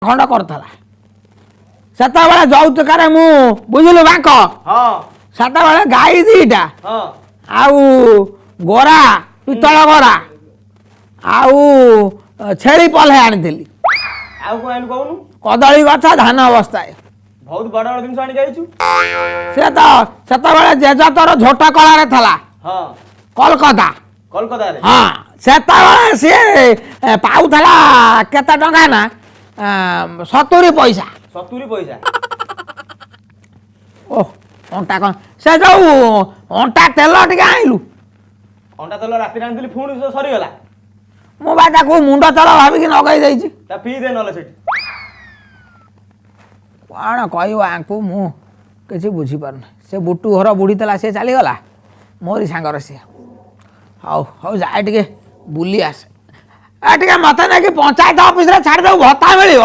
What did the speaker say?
ଖଣ୍ଡ କରୁଥିଲା ସେତେବେଳେ ଯୌତୁକରେ ମୁଁ ବୁଝିଲୁ ବାଙ୍କ ସେତେବେଳେ ଗାଈ ଦିଟା ଆଉ ଗୋରା ପିତଳ ଗୋରା ଆଉ ଛେଳି ପଲ୍ହେ ଆଣିଥିଲି ଆଉ କଣ ଆଣିଲୁ କହୁନୁ କଦଳୀ ଗଛ ଧାନ ଅବସ୍ଥାଏ ବହୁତ ବଡ ବଡ ଜିନିଷ ଆଣିକି ଆଇଛୁ ସେ ତ ସେତେବେଳେ ଜେଜ ତୋର ଝୋଟ କଳାରେ ଥିଲା କୋଲକାତା କୋଲକାତାରେ ହଁ ସେତେବେଳେ ସିଏ ପାଉଥିଲା କେତେ ଟଙ୍କା ନା 70 ପଇସା 70 ପଇସା ଓ ଅଣ୍ଟା କ'ଣ ସେ ଯୋଉ ଅଣ୍ଟା ତେଲ ଟିକେ ଆଣିଲୁ ଅଣ୍ଟା ତେଲ ରାତିରେ ଆଣିଥିଲି ପୁଣି ସରିଗଲା ମୁଁ ବା ତାକୁ ମୁଣ୍ଡ ତେଲ ଭାବିକି ଲଗେଇ ଦେଇଛି ତା ପିଇ ଦେ ନହେଲେ ସେଠି କ'ଣ କହିବ ଆଙ୍କୁ ମୁଁ କିଛି ବୁଝିପାରୁନି ସେ ବୁଟୁ ଘର ବୁଢ଼ୀ ଥିଲା ସେ ଚାଲିଗଲା ମୋରି ସାଙ୍ଗର ସିଏ ହଉ ହଉ ଯାଏ ଟିକେ ବୁଲି ଆସେ ଟିକେ ମୋତେ ନେଇକି ପଞ୍ଚାୟତ ଅଫିସରେ ଛାଡ଼ିଦେବୁ ଭତ୍ତା ମିଳିବ